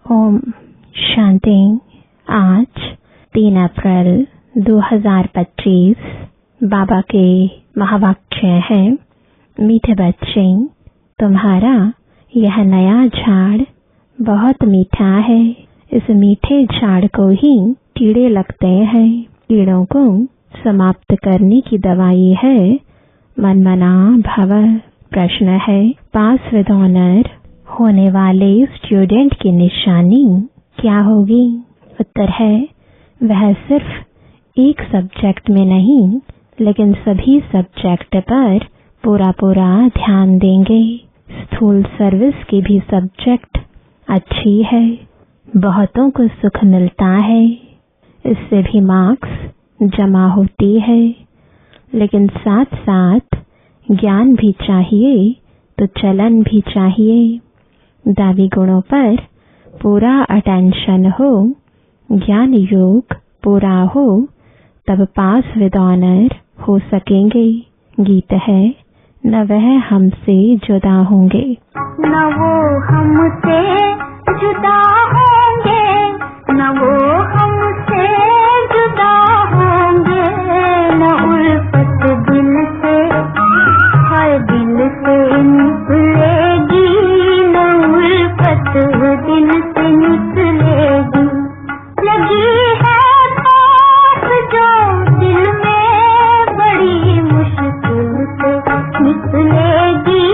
ओम शांति। आज 3 अप्रैल 2025 बाबा के महावाक्य है, मीठे बच्चे, तुम्हारा यह नया झाड़ बहुत मीठा है। इस मीठे झाड़ को ही कीड़े लगते हैं। कीड़ों को समाप्त करने की दवाई है मनमना भव। प्रश्न है, पास विद ऑनर होने वाले स्टूडेंट की निशानी क्या होगी? उत्तर है, वह सिर्फ एक सब्जेक्ट में नहीं लेकिन सभी सब्जेक्ट पर पूरा ध्यान देंगे। स्थूल सर्विस की भी सब्जेक्ट अच्छी है, बहुतों को सुख मिलता है, इससे भी मार्क्स जमा होती है, लेकिन साथ साथ ज्ञान भी चाहिए तो चलन भी चाहिए। दावी गुणों पर पूरा अटेंशन हो, ज्ञान योग पूरा हो, तब पास विद ऑनर हो सकेंगे। गीत है, न वह हमसे जुदा होंगे, न वो हमसे जुदा होंगे, न वो हमसे जुदा होंगे, न उल्फत दिल से हर दिल से निकलेगी, न उल्फत दिल से निकलेगी। लगी है बात जो दिल में बड़ी मुश्किल से निकलेगी,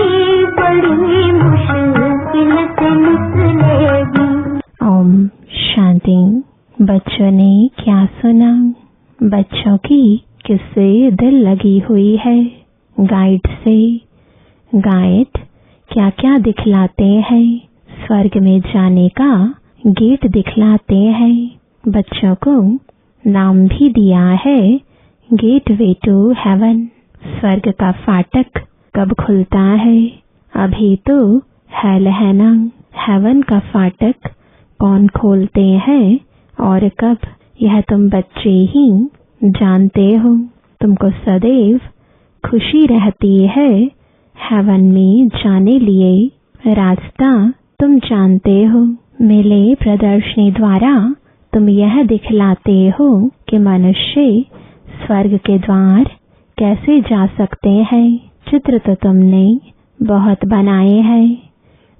बड़ी मुश्किल से निकलेगी। ओम शांति। बच्चों ने क्या सुना? बच्चों की किससे दिल लगी हुई है? गाइड से। गाइड क्या क्या दिखलाते हैं? स्वर्ग में जाने का गेट दिखलाते हैं। बच्चों को नाम भी दिया है गेटवे टू हेवन। स्वर्ग का फाटक कब खुलता है? अभी तो हेल है ना। हेवन का फाटक कौन खोलते हैं और कब, यह तुम बच्चे ही जानते हो। तुमको सदैव खुशी रहती है हेवन में जाने लिए रास्ता तुम जानते हो। मेले प्रदर्शनी द्वारा तुम यह दिखलाते हो कि मनुष्य स्वर्ग के द्वार कैसे जा सकते हैं। चित्र तो तुमने बहुत बनाए हैं।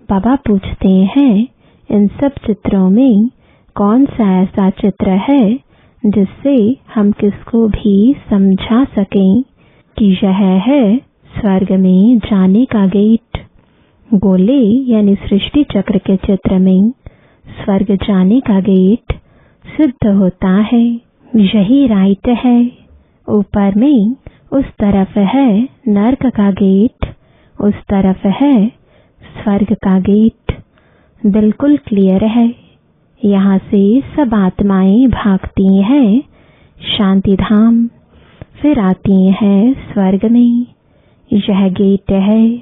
बाबा पूछते हैं, इन सब चित्रों में कौन सा ऐसा चित्र है जिससे हम किसको भी समझा सकें कि यह है स्वर्ग में जाने का गेट। गोले यानी सृष्टि चक्र के चित्र में स्वर्ग जाने का गेट सिद्ध होता है। यही राइट है। ऊपर में उस तरफ है नर्क का गेट, उस तरफ है स्वर्ग का गेट। बिल्कुल क्लियर है। यहाँ से सब आत्माएं भागती हैं शांति धाम, फिर आती हैं स्वर्ग में। यह गेट है।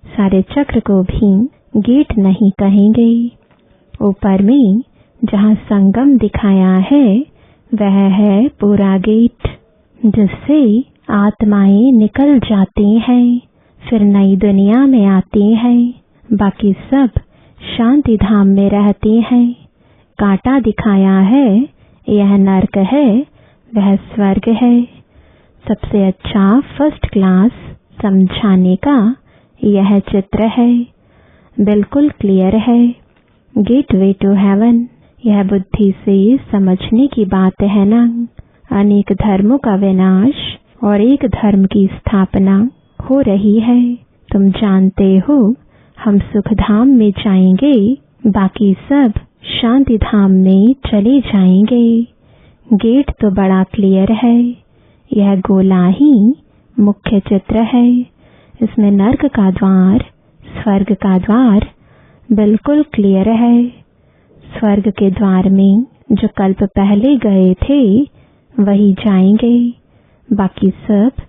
सारे चक्र को भी गेट नहीं कहेंगे। ऊपर में जहाँ संगम दिखाया है वह है पूरा गेट, जिससे आत्माएं निकल जाती हैं, फिर नई दुनिया में आती हैं। बाकी सब शांति धाम में रहती हैं। कांटा दिखाया है, यह नर्क है, वह स्वर्ग है। सबसे अच्छा फर्स्ट क्लास समझाने का यह चित्र है। बिल्कुल क्लियर है। गेटवे टू हेवन, यह बुद्धि से समझने की बात है ना। अनेक धर्मों का विनाश और एक धर्म की स्थापना हो रही है। तुम जानते हो हम सुख धाम में जाएंगे, बाकी सब शांति धाम में चले जाएंगे। गेट तो बड़ा क्लियर है। यह गोला ही मुख्य चित्र है। इसमें नर्क का द्वार, स्वर्ग का द्वार बिल्कुल क्लियर है। स्वर्ग के द्वार में जो कल्प पहले गए थे वही जाएंगे, बाकी सब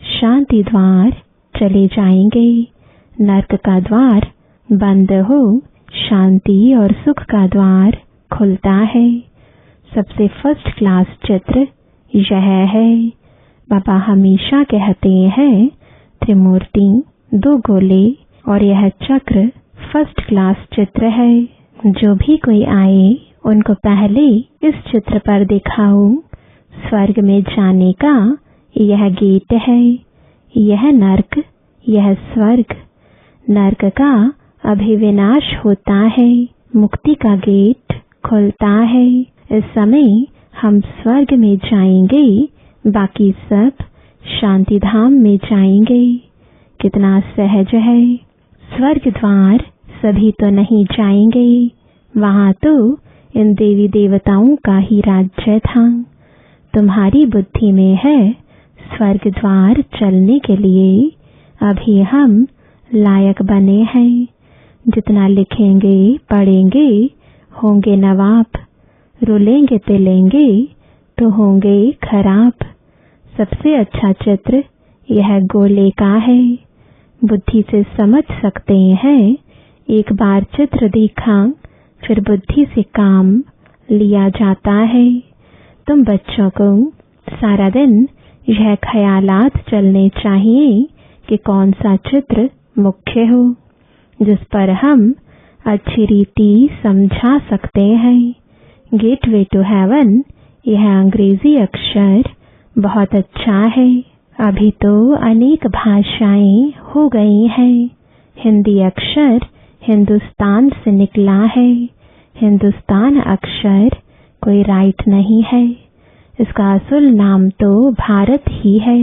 शांति द्वार चले जाएंगे। नर्क का द्वार बंद हो, शांति और सुख का द्वार खुलता है। सबसे फर्स्ट क्लास चित्र यह है। बाबा हमेशा कहते हैं त्रिमूर्ति, 2 गोले और यह चक्र फर्स्ट क्लास चित्र है। जो भी कोई आए उनको पहले इस चित्र पर दिखाओ। स्वर्ग में जाने का यह गेट है, यह नर्क, यह स्वर्ग। नर्क का अभिविनाश होता है, मुक्ति का गेट खुलता है। इस समय हम स्वर्ग में जाएंगे, बाकी सब शांति धाम में जाएंगे। कितना सहज है। स्वर्ग द्वार सभी तो नहीं जाएंगे, वहां तो इन देवी देवताओं का ही राज्य था। तुम्हारी बुद्धि में है स्वर्ग द्वार चलने के लिए, अभी हम लायक बने हैं। जितना लिखेंगे पढ़ेंगे होंगे नवाब, रुलेंगे तिलेंगे तो होंगे खराब। सबसे अच्छा चित्र यह गोले का है, बुद्धि से समझ सकते हैं। एक बार चित्र देखा फिर बुद्धि से काम लिया जाता है। तुम बच्चों को सारा दिन यह ख्यालात चलने चाहिए कि कौन सा चित्र मुख्य हो, जिस पर हम अच्छी रीति समझा सकते हैं। गेटवे टू हेवन, यह अंग्रेजी अक्षर बहुत अच्छा है। अभी तो अनेक भाषाएं हो गई हैं। हिंदी अक्षर हिंदुस्तान से निकला है। हिंदुस्तान अक्षर कोई राइट नहीं है, इसका असल नाम तो भारत ही है।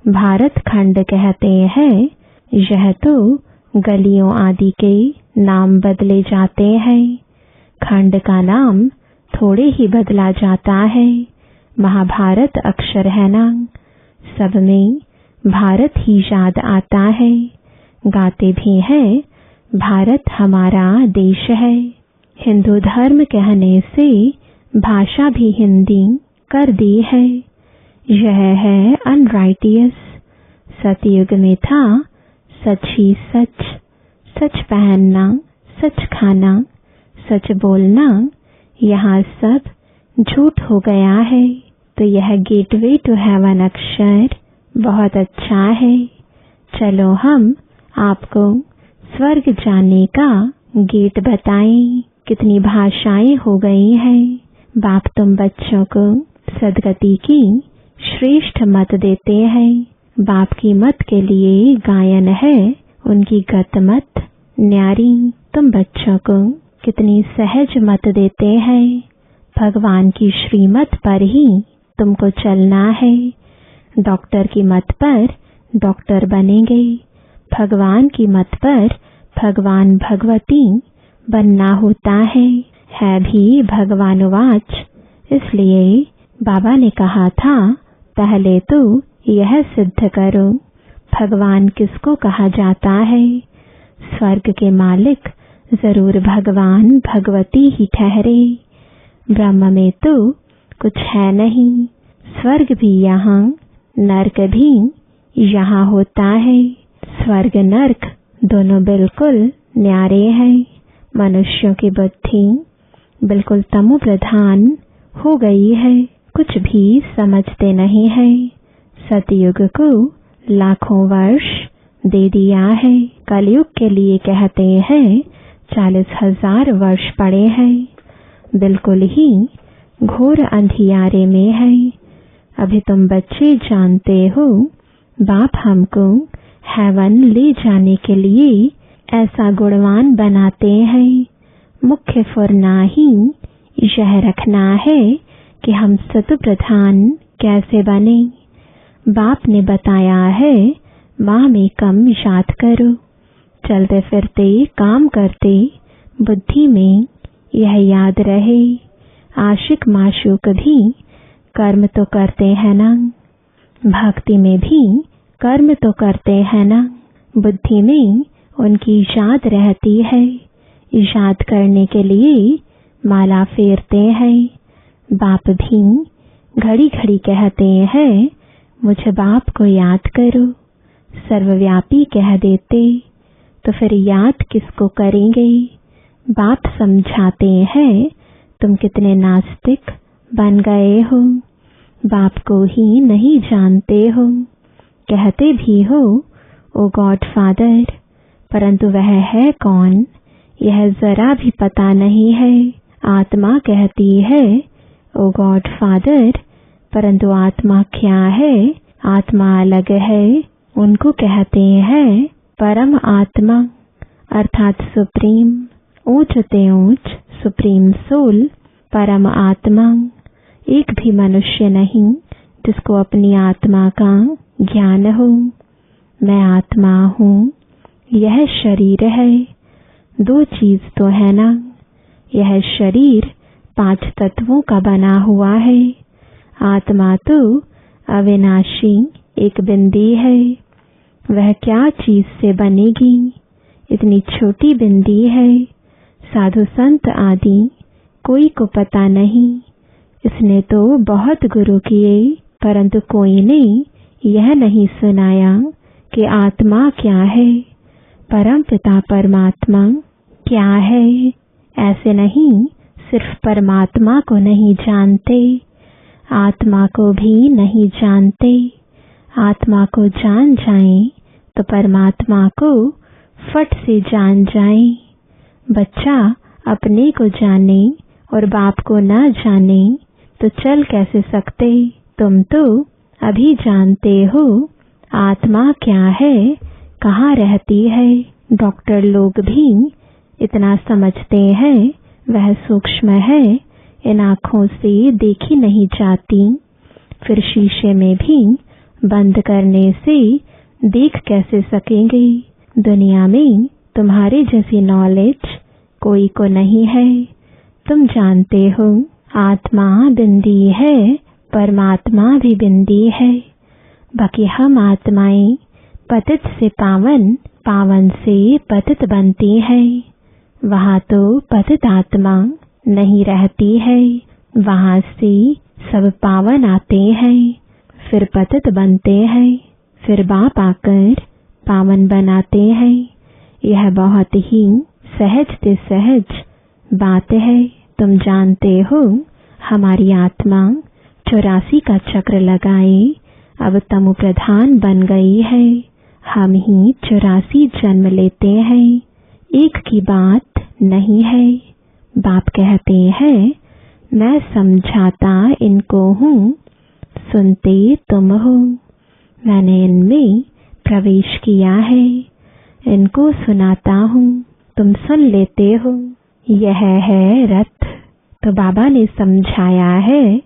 भारत खंड कहते हैं। यह तो गलियों आदि के नाम बदले जाते हैं। खंड का नाम थोड़े ही बदला जाता है। महाभारत अक्षर है ना, सब में भारत ही याद आता है। गाते भी हैं भारत हमारा देश है। हिंदू धर्म कहने से भाषा भी हिंदी कर दी है। यह है अनराइटियस। सतयुग में था सच ही सच, सच पहनना, सच खाना, सच बोलना। यहाँ सब झूठ हो गया है। तो यह गेटवे टू हेवन अक्षर बहुत अच्छा है। चलो हम आपको स्वर्ग जाने का गेट बताएं। कितनी भाषाएं हो गई हैं। बाप तुम बच्चों को सदगति की श्रेष्ठ मत देते हैं। बाप की मत के लिए गायन है, उनकी गत मत न्यारी। तुम बच्चों को कितनी सहज मत देते हैं। भगवान की श्रीमत पर ही तुमको चलना है। डॉक्टर की मत पर डॉक्टर बनेंगे, भगवान की मत पर भगवान भगवती बनना होता है भी भगवानुवाच। इसलिए बाबा ने कहा था पहले तो यह सिद्ध करो भगवान किसको कहा जाता है। स्वर्ग के मालिक जरूर भगवान भगवती ही ठहरे। ब्रह्म में तो कुछ है नहीं। स्वर्ग भी यहाँ, नर्क भी यहाँ होता है। स्वर्ग नर्क दोनों बिल्कुल न्यारे हैं। मनुष्यों की बुद्धि बिल्कुल तमो प्रधान हो गई है, कुछ भी समझते नहीं है। सतयुग को लाखों वर्ष दे दिया है। कलयुग के लिए कहते हैं 40,000 वर्ष पड़े हैं। बिल्कुल ही घोर अंधियारे में है। अभी तुम बच्चे जानते हो बाप हमको हेवन ले जाने के लिए ऐसा गुणवान बनाते हैं। मुख्य फुरना ही यह रखना है कि हम सतु प्रधान कैसे बने। बाप ने बताया है माँ में कम याद करो। चलते फिरते काम करते बुद्धि में यह याद रहे। आशिक माशूक भी कर्म तो करते हैं ना, भक्ति में भी कर्म तो करते हैं ना। बुद्धि में उनकी याद रहती है। याद करने के लिए माला फेरते हैं। बाप भी घड़ी घड़ी कहते हैं मुझे बाप को याद करो। सर्वव्यापी कह देते तो फिर याद किसको करेंगे। बाप समझाते हैं तुम कितने नास्तिक बन गए हो, बाप को ही नहीं जानते हो। कहते भी हो ओ गॉड फादर, परंतु वह है कौन यह जरा भी पता नहीं है। आत्मा कहती है ओ गॉड फादर, परंतु आत्मा क्या है? आत्मा अलग है। उनको कहते हैं परम आत्मा, अर्थात सुप्रीम, ऊंच ते ऊंच सुप्रीम सोल, परम आत्मा। एक भी मनुष्य नहीं जिसको अपनी आत्मा का ज्ञान हो। मैं आत्मा हूँ, यह शरीर है। दो चीज तो है ना, यह शरीर 5 तत्वों का बना हुआ है। आत्मा तो अविनाशी एक बिंदी है। वह क्या चीज से बनेगी? इतनी छोटी बिंदी है। साधु संत आदि कोई को पता नहीं। इसने तो बहुत गुरु किए, परंतु कोई ने यह नहीं सुनाया कि आत्मा क्या है, परम पिता परमात्मा क्या है। ऐसे नहीं सिर्फ परमात्मा को नहीं जानते, आत्मा को भी नहीं जानते। आत्मा को जान जाएं तो परमात्मा को फट से जान जाएं। बच्चा अपने को जाने और बाप को न जाने तो चल कैसे सकते? तुम तो अभी जानते हो आत्मा क्या है, कहाँ रहती है। डॉक्टर लोग भी इतना समझते हैं वह सूक्ष्म है, इन आँखों से देखी नहीं जाती। फिर शीशे में भी बंद करने से देख कैसे सकेंगे? दुनिया में तुम्हारे जैसी नॉलेज कोई को नहीं है। तुम जानते हो आत्मा बिंदी है, परमात्मा भी बिंदी है। बाकी हम आत्माएं पतित से पावन, पावन से पतित बनती हैं। वहाँ तो पतित आत्मा नहीं रहती है, वहाँ से सब पावन आते हैं, फिर पतित बनते हैं, फिर बाप आकर पावन बनाते हैं। यह बहुत ही सहज से सहज बात है। तुम जानते हो हमारी आत्मा 84 का चक्र लगाए अब तमु प्रधान बन गई है। हम ही 84 जन्म लेते हैं, एक की बात नहीं है। बाप कहते हैं मैं समझाता इनको हूँ, सुनते तुम हो। मैंने इनमें प्रवेश किया है, इनको सुनाता हूँ, तुम सुन लेते हो। यह है रथ। तो बाबा ने समझाया है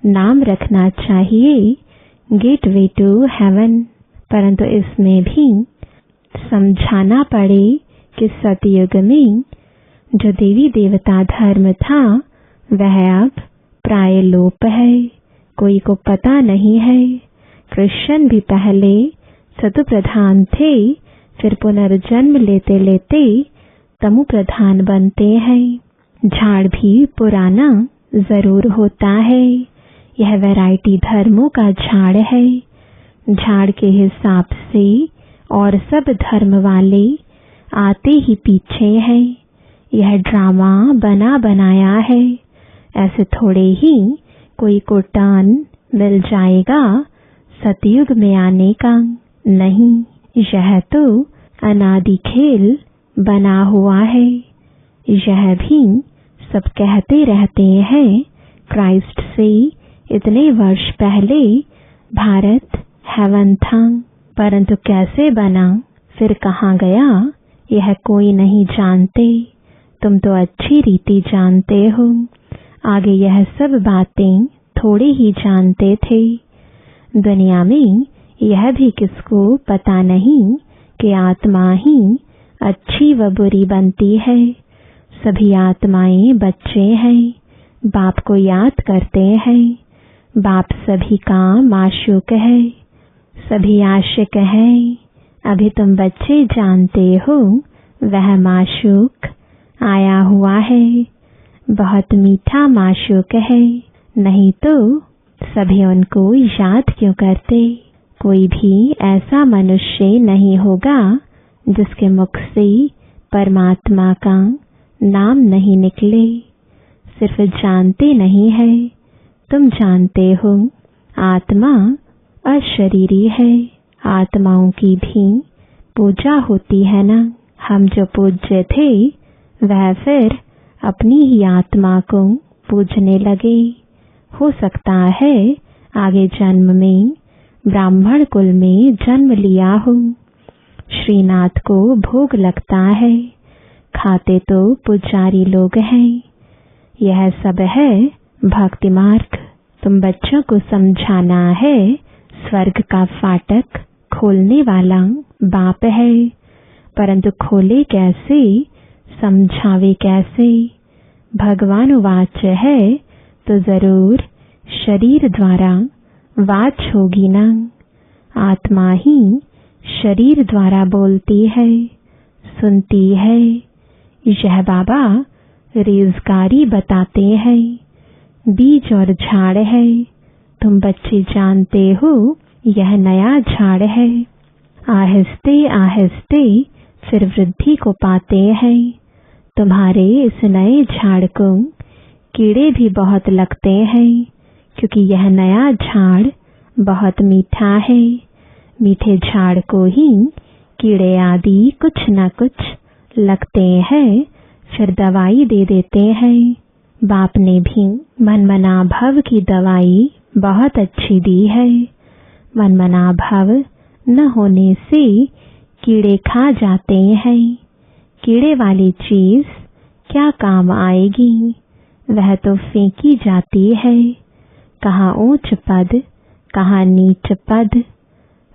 नाम रखना चाहिए गेटवे टू हेवन, परंतु इसमें भी समझाना पड़े कि सतयुग में जो देवी देवता धर्म था वह अब प्राय लोप है, कोई को पता नहीं है। कृष्ण भी पहले सतु प्रधान थे, फिर पुनर्जन्म लेते लेते तमु प्रधान बनते हैं। झाड़ भी पुराना जरूर होता है, यह वैरायटी धर्मों का झाड़ है। झाड़ के हिसाब से और सब धर्म वाले आते ही पीछे हैं। यह ड्रामा बना बनाया है, ऐसे थोड़े ही कोई को टर्न मिल जाएगा सतयुग में आने का। नहीं, यह तो अनादि खेल बना हुआ है। यह भी सब कहते रहते हैं क्राइस्ट से इतने वर्ष पहले भारत हेवन था, परंतु कैसे बना फिर कहाँ गया यह कोई नहीं जानते। तुम तो अच्छी रीति जानते हो, आगे यह सब बातें थोड़े ही जानते थे। दुनिया में यह भी किसको पता नहीं कि आत्मा ही अच्छी व बुरी बनती है। सभी आत्माएं बच्चे हैं, बाप को याद करते हैं। बाप सभी का माशूक है, सभी आशिक हैं। अभी तुम बच्चे जानते हो वह माशूक आया हुआ है, बहुत मीठा माशूक है। नहीं तो सभी उनको याद क्यों करते? कोई भी ऐसा मनुष्य नहीं होगा जिसके मुख से परमात्मा का नाम नहीं निकले। सिर्फ जानते नहीं है, तुम जानते हो आत्मा अशरीरी है। आत्माओं की भी पूजा होती है ना। हम जो पूज्य थे वह फिर अपनी ही आत्मा को पूजने लगे। हो सकता है आगे जन्म में ब्राह्मण कुल में जन्म लिया हो। श्रीनाथ को भोग लगता है, खाते तो पुजारी लोग हैं। यह सब है भक्ति मार्ग। तुम बच्चों को समझाना है स्वर्ग का फाटक खोलने वाला बाप है, परंतु खोले कैसे, समझावे कैसे। भगवान वाच है तो जरूर शरीर द्वारा वाच होगी ना। आत्मा ही शरीर द्वारा बोलती है, सुनती है। यह बाबा रेजगारी बताते हैं। बीज और झाड़ है, तुम बच्चे जानते हो यह नया झाड़ है। आहिस्ते आहिस्ते फिर वृद्धि को पाते हैं। तुम्हारे इस नए झाड़ को कीड़े भी बहुत लगते हैं, क्योंकि यह नया झाड़ बहुत मीठा है। मीठे झाड़ को ही कीड़े आदि कुछ न कुछ लगते हैं, फिर दवाई दे देते हैं। बाप ने भी मनमना भव की दवाई बहुत अच्छी दी है। मनमना भव न होने से कीड़े खा जाते हैं। कीड़े वाली चीज क्या काम आएगी, वह तो फेंकी जाती है। कहाँ ऊंच पद, कहाँ नीच पद,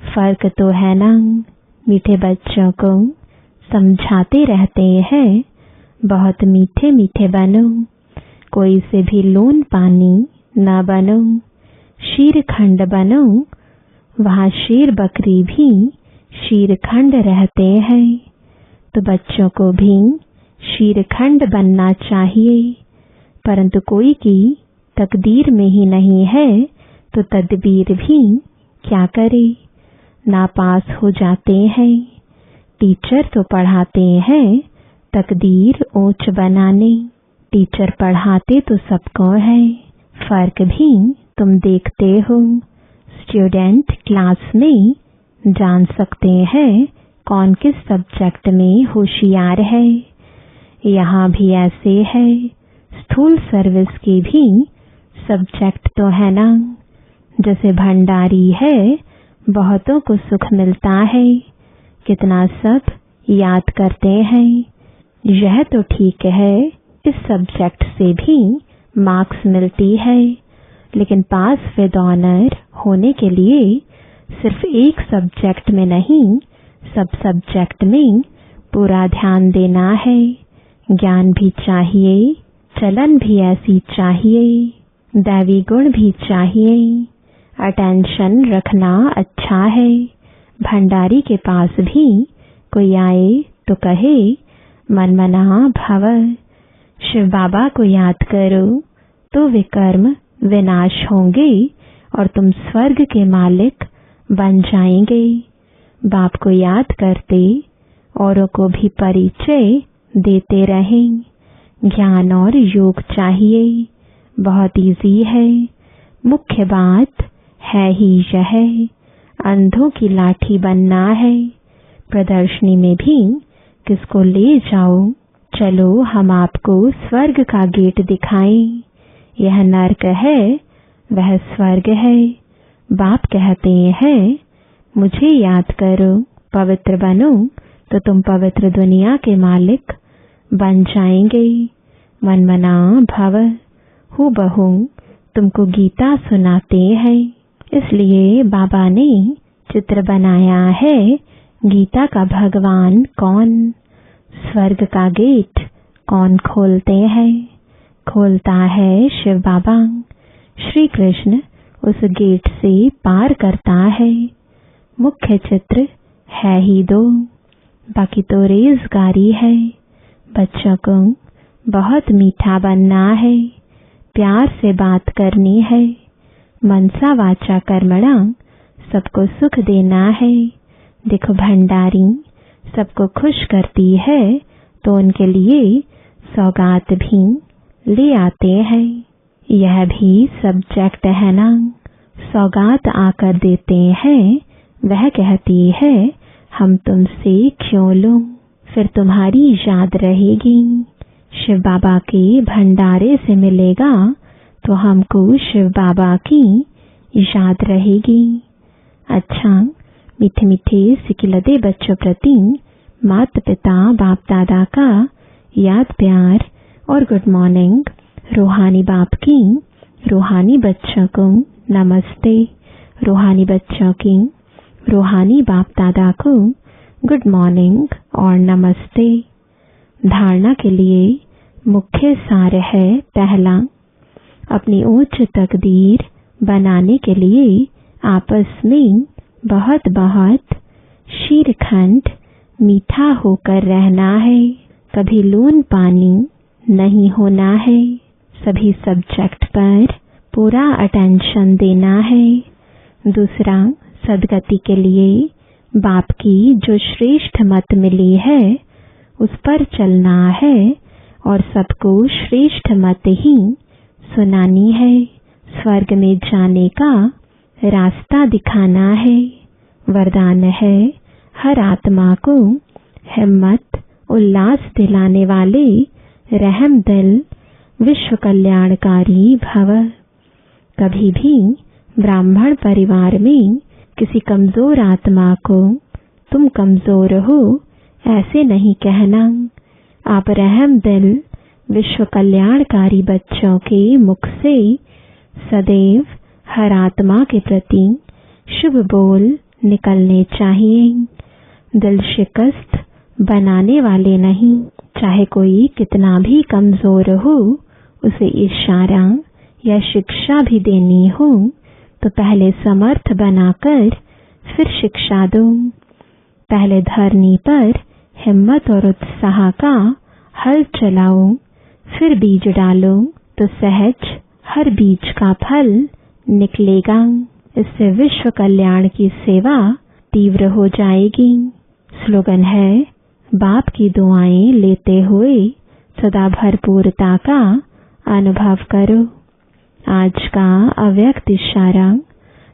फर्क तो है ना। मीठे बच्चों को समझाते रहते हैं, बहुत मीठे मीठे बनो, कोई से भी लोन पानी न बनो। शीरखंड बनो, वहाँ शेर बकरी भी शीरखंड रहते हैं। तो बच्चों को भी शीरखंड बनना चाहिए, परंतु कोई की तकदीर में ही नहीं है तो तदबीर भी क्या करे। नापास हो जाते हैं। टीचर तो पढ़ाते हैं तकदीर ऊंच बनाने। टीचर पढ़ाते तो सबको है, फर्क भी तुम देखते हो। स्टूडेंट क्लास में जान सकते हैं कौन किस सब्जेक्ट में होशियार है। यहाँ भी ऐसे है। स्थूल सर्विस के भी सब्जेक्ट तो है ना। जैसे भंडारी है, बहुतों को सुख मिलता है, कितना सब याद करते हैं। यह तो ठीक है, इस सब्जेक्ट से भी मार्क्स मिलती है, लेकिन पास विद ऑनर होने के लिए सिर्फ एक सब्जेक्ट में नहीं, सब सब्जेक्ट में पूरा ध्यान देना है। ज्ञान भी चाहिए, चलन भी ऐसी चाहिए, दैवी गुण भी चाहिए। अटेंशन रखना अच्छा है। भंडारी के पास भी कोई आए तो कहे मनमना भव, शिव बाबा को याद करो तो विकर्म विनाश होंगे और तुम स्वर्ग के मालिक बन जाएंगे। बाप को याद करते औरों को भी परिचय देते रहें। ज्ञान और योग चाहिए, बहुत इजी है। मुख्य बात है ही यह, अंधों की लाठी बनना है। प्रदर्शनी में भी किसको ले जाओ, चलो हम आपको स्वर्ग का गेट दिखाएं। यह नर्क है, वह स्वर्ग है। बाप कहते हैं मुझे याद करो, पवित्र बनो तो तुम पवित्र दुनिया के मालिक बन जाएंगे। मनमना भव हूबहू तुमको गीता सुनाते हैं, इसलिए बाबा ने चित्र बनाया है गीता का भगवान कौन। स्वर्ग का गेट कौन खोलते हैं? खोलता है शिव बाबा। श्री कृष्ण उस गेट से पार करता है। मुख्य चित्र है ही दो, बाकी तो रेजगारी है। बच्चों को बहुत मीठा बनना है, प्यार से बात करनी है, मनसा वाचा कर्मणा सबको सुख देना है। देखो भंडारी सबको खुश करती है तो उनके लिए सौगात भी ले आते हैं। यह भी सब्जेक्ट है ना। सौगात आकर देते हैं, वह कहती है हम तुमसे क्यों लूं। फिर तुम्हारी याद रहेगी। शिव बाबा के भंडारे से मिलेगा तो हमको शिव बाबा की याद रहेगी। अच्छा, मीठे मीठे सिकिलदे बच्चों प्रति माता पिता बाप दादा का याद प्यार और गुड मॉर्निंग। रूहानी बाप की रूहानी बच्चों को नमस्ते। रूहानी बच्चों की रूहानी बाप दादा को गुड मॉर्निंग और नमस्ते। धारणा के लिए मुख्य सार है, पहला, अपनी उच्च तकदीर बनाने के लिए आपस में बहुत बहुत शीरखंड मीठा होकर रहना है। कभी लून पानी नहीं होना है। सभी सब्जेक्ट पर पूरा अटेंशन देना है। दूसरा, सदगति के लिए बाप की जो श्रेष्ठ मत मिली है उस पर चलना है और सबको श्रेष्ठ मत ही सुनानी है। स्वर्ग में जाने का रास्ता दिखाना है। वरदान है, हर आत्मा को हिम्मत उल्लास दिलाने वाले रहम दिल विश्व कल्याणकारी भव। कभी भी ब्राह्मण परिवार में किसी कमजोर आत्मा को तुम कमजोर हो ऐसे नहीं कहना। आप रहम दिल विश्व कल्याणकारी बच्चों के मुख से सदैव हर आत्मा के प्रति शुभ बोल निकलने चाहिए। दिल शिकस्त बनाने वाले नहीं। चाहे कोई कितना भी कमजोर हो, उसे इशारा या शिक्षा भी देनी हो तो पहले समर्थ बनाकर फिर शिक्षा दो। पहले धरनी पर हिम्मत और उत्साह का हल चलाओ, फिर बीज डालो तो सहज हर बीज का फल निकलेगा। इससे विश्व कल्याण की सेवा तीव्र हो जाएगी। स्लोगन है, बाप की दुआएं लेते हुए सदा भरपूरता का अनुभव करो। आज का अव्यक्त इशारा,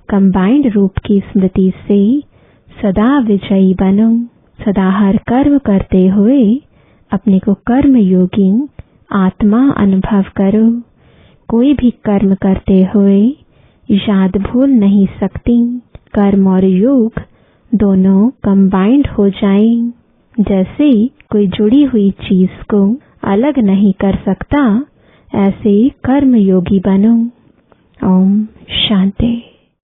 कंबाइंड रूप की स्मृति से सदा विजयी बनो। सदा हर कर्म करते हुए अपने को कर्म योगी आत्मा अनुभव करो। कोई भी कर्म करते हुए याद भूल नहीं सकती। कर्म और योग दोनों कंबाइंड हो जाएं। जैसे कोई जुड़ी हुई चीज को अलग नहीं कर सकता, ऐसे कर्म योगी बनो। ओम शांति।